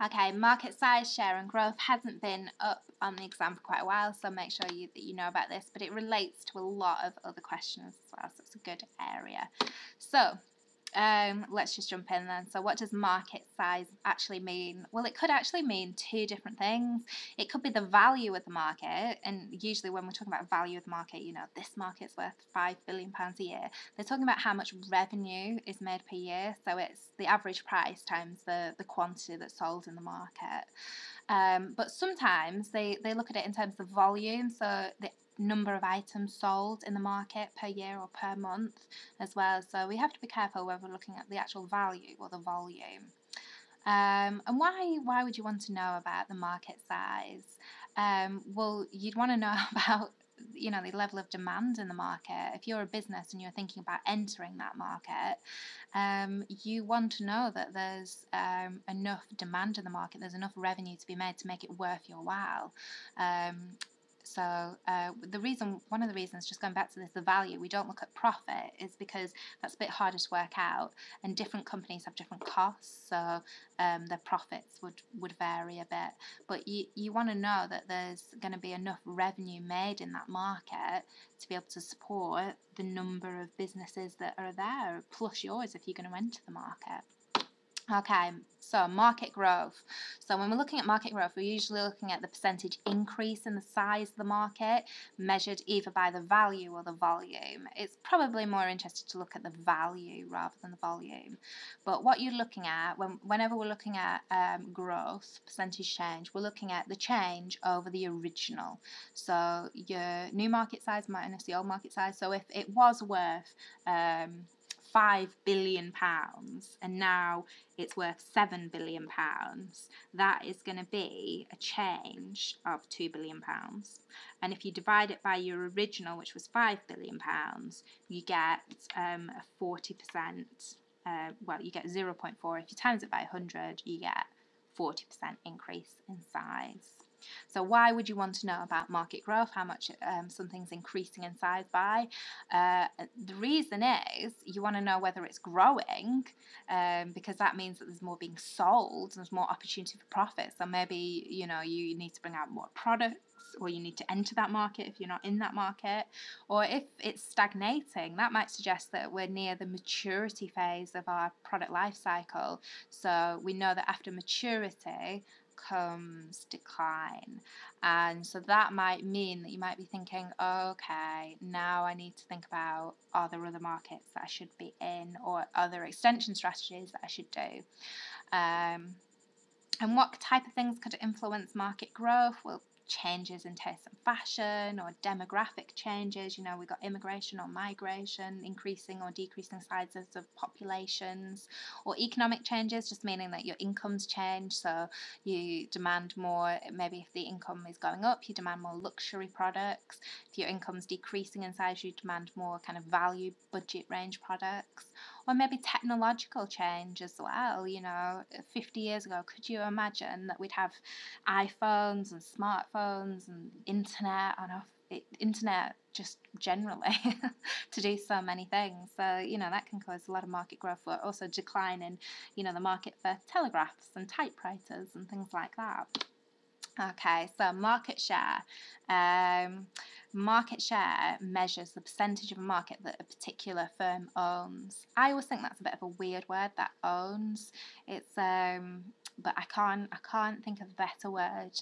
Okay, market size, share and growth hasn't been up on the exam for quite a while, so make sure that you know about this, but it relates to a lot of other questions as well, so it's a good area. So, let's just jump in then. So what does market size actually mean? Well, it could actually mean two different things. It could be the value of the market, and usually when we're talking about value of the market, you know, this market's worth £5 billion a year. They're talking about how much revenue is made per year, so it's the average price times the quantity that's sold in the market. But sometimes they look at it in terms of volume, so the number of items sold in the market per year or per month as well. So we have to be careful whether we're looking at the actual value or the volume. And why would you want to know about the market size? Well, you'd want to know about the level of demand in the market. If you're a business and you're thinking about entering that market, you want to know that there's enough demand in the market, there's enough revenue to be made to make it worth your while. So one of the reasons, just going back to this, the value, we don't look at profit, is because that's a bit harder to work out, and different companies have different costs, so their profits would vary a bit. But you want to know that there's going to be enough revenue made in that market to be able to support the number of businesses that are there, plus yours if you're going to enter the market. Okay, so market growth. So when we're looking at market growth, we're usually looking at the percentage increase in the size of the market, measured either by the value or the volume. It's probably more interesting to look at the value rather than the volume. But what you're looking at, whenever we're looking at growth, percentage change, we're looking at the change over the original. So your new market size minus the old market size. So if it was worth £5 billion and now it's worth £7 billion, that is going to be a change of £2 billion. And if you divide it by your original, which was £5 billion, you get a 40%, you get 0.4. If you times it by 100, you get 40% increase in size. So why would you want to know about market growth, how much something's increasing in size by? The reason is you want to know whether it's growing, because that means that there's more being sold, there's more opportunity for profit. So maybe you need to bring out more products, or you need to enter that market if you're not in that market. Or if it's stagnating, that might suggest that we're near the maturity phase of our product life cycle. So we know that after maturity comes decline, and so that might mean that you might be thinking, okay, now I need to think about, are there other markets that I should be in, or other extension strategies that I should do, and what type of things could influence market growth? Well, changes in taste and fashion, or demographic changes. We've got immigration or migration, increasing or decreasing sizes of populations, or economic changes, just meaning that your incomes change, so you demand more. Maybe if the income is going up, you demand more luxury products. If your income's decreasing in size, you demand more kind of value budget range products. Or maybe technological change as well. 50 years ago, could you imagine that we'd have iPhones and smartphones and internet internet just generally to do so many things? So that can cause a lot of market growth, but also decline in the market for telegraphs and typewriters and things like that. Okay, so market share. Market share measures the percentage of a market that a particular firm owns. I always think that's a bit of a weird word, that owns. It's but I can't think of a better word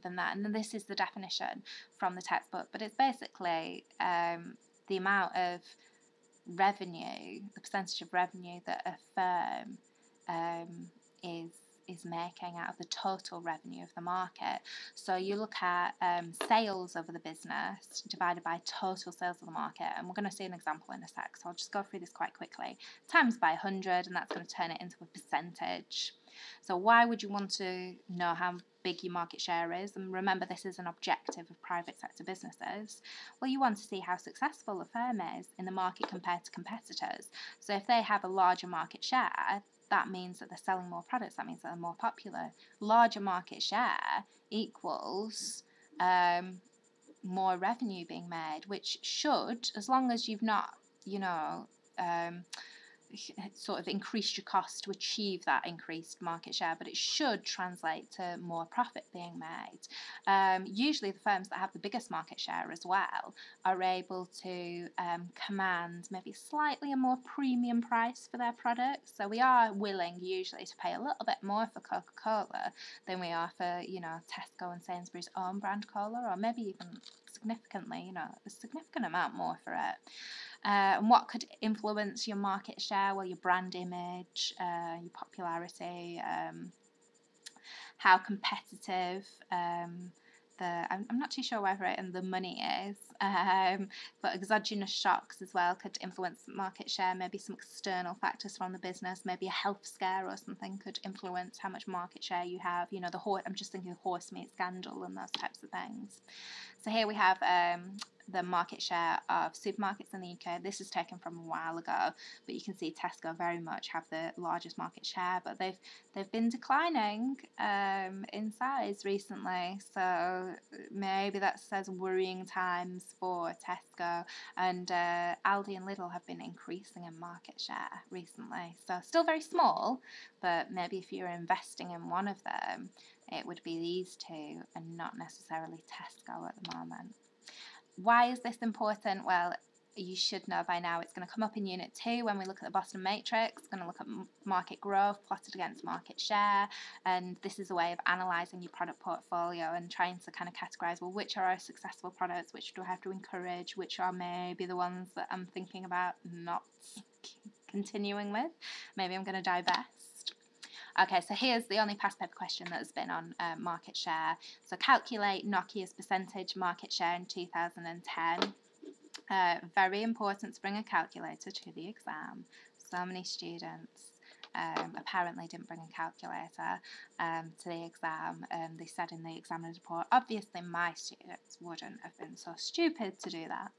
than that. And this is the definition from the textbook. But it's basically the amount of revenue, the percentage of revenue that a firm is making out of the total revenue of the market. So you look at sales of the business divided by total sales of the market, and we're going to see an example in a sec, so I'll just go through this quite quickly. Times by 100, and that's going to turn it into a percentage. So why would you want to know how big your market share is? And remember, this is an objective of private sector businesses. Well, you want to see how successful a firm is in the market compared to competitors. So if they have a larger market share, that means that they're selling more products, that means that they're more popular. Larger market share equals more revenue being made, which should, as long as you've not, sort of increased your cost to achieve that increased market share, but it should translate to more profit being made. Usually the firms that have the biggest market share as well are able to command maybe slightly a more premium price for their products. So we are willing usually to pay a little bit more for Coca-Cola than we are for, you know, Tesco and Sainsbury's own brand cola, or maybe even significantly, you know, a significant amount more for it. And what could influence your market share? Well, your brand image, your popularity, how competitive I'm not too sure whether it and the money is, but exogenous shocks as well could influence market share. Maybe some external factors from the business, maybe a health scare or something could influence how much market share you have. You know, I'm just thinking of horse meat scandal and those types of things. So here we have the market share of supermarkets in the UK. This is taken from a while ago, but you can see Tesco very much have the largest market share, but they've been declining in size recently. So maybe that says worrying times for Tesco, and Aldi and Lidl have been increasing in market share recently. So still very small, but maybe if you're investing in one of them, it would be these two and not necessarily Tesco at the moment. Why is this important? Well, you should know by now it's going to come up in Unit 2 when we look at the Boston Matrix. It's going to look at market growth plotted against market share, and this is a way of analysing your product portfolio and trying to kind of categorise, well, which are our successful products, which do I have to encourage, which are maybe the ones that I'm thinking about not continuing with. Maybe I'm going to divest. Okay, so here's the only past paper question that has been on market share. So calculate Nokia's percentage market share in 2010. Very important to bring a calculator to the exam. So many students apparently didn't bring a calculator to the exam. They said in the examiner's report, obviously my students wouldn't have been so stupid to do that.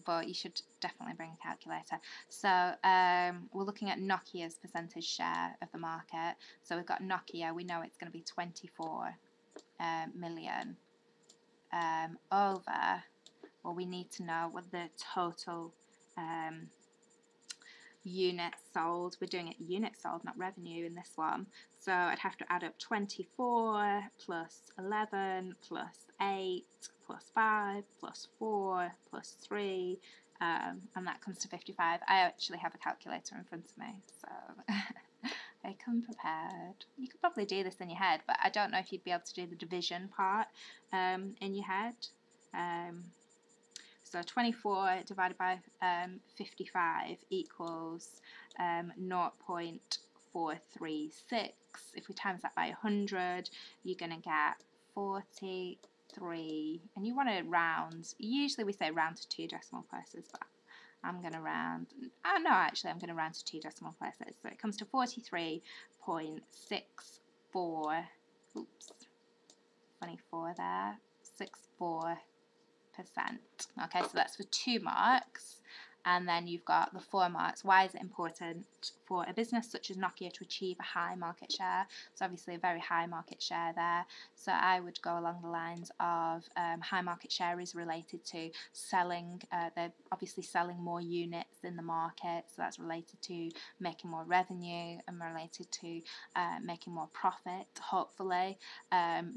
But you should definitely bring a calculator. So we're looking at Nokia's percentage share of the market. So we've got Nokia, we know it's going to be 24 million over, well, we need to know what the total units sold. We're doing it units sold, not revenue in this one. So I'd have to add up 24 plus 11 plus 8 plus 5 plus 4 plus 3, and that comes to 55. I actually have a calculator in front of me, so I come prepared. You could probably do this in your head, but I don't know if you'd be able to do the division part in your head. So 24 divided by 55 equals 0.436. If we times that by 100, you're going to get 43, and you want to round. Usually we say round to 2 decimal places, but I'm going to round. No, actually, I'm going to round to 2 decimal places. So it comes to 43.64. Oops, 24 there. 64%. Okay, so that's for 2 marks. And then you've got the 4 marks. Why is it important for a business such as Nokia to achieve a high market share? So obviously a very high market share there. So I would go along the lines of high market share is related to selling, they're obviously selling more units in the market. So that's related to making more revenue and related to making more profit, hopefully.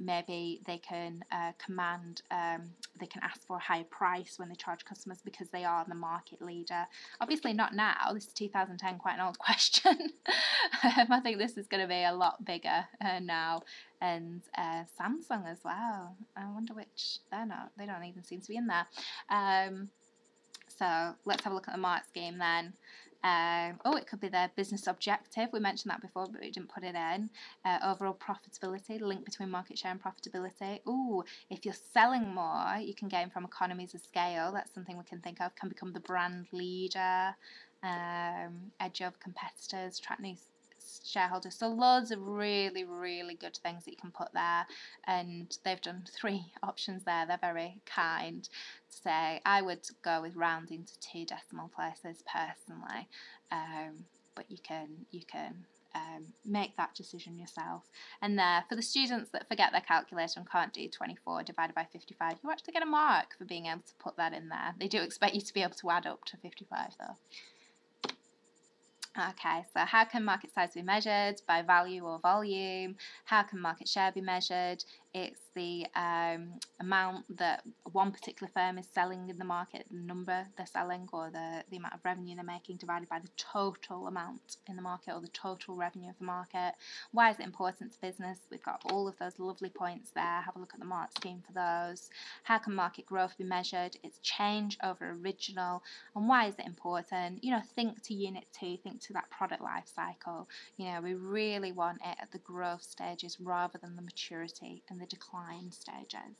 Maybe they can command, they can ask for a higher price when they charge customers because they are the market leader. Obviously not now, this is 2010, quite an old question. I think this is going to be a lot bigger now. And Samsung as well. I wonder which, they don't even seem to be in there. So let's have a look at the mark scheme then. It could be their business objective. We mentioned that before, but we didn't put it in. Overall profitability, the link between market share and profitability. If you're selling more, you can gain from economies of scale. That's something we can think of. Can become the brand leader, edge over competitors, attract new shareholders. So loads of really, really good things that you can put there. And they've done 3 options there. They're very kind to say. I would go with rounding to 2 decimal places personally, but you can make that decision yourself. And there, for the students that forget their calculator and can't do 24 divided by 55, you actually get a mark for being able to put that in there. They do expect you to be able to add up to 55 though. Okay, so how can market size be measured? By value or volume? How can market share be measured? It's the amount that one particular firm is selling in the market, the number they're selling, or the amount of revenue they're making divided by the total amount in the market, or the total revenue of the market. Why is it important to business? We've got all of those lovely points there. Have a look at the mark scheme for those. How can market growth be measured? It's change over original. And why is it important? Think to Unit 2, think to that product life cycle. We really want it at the growth stages rather than the maturity and the decline stages.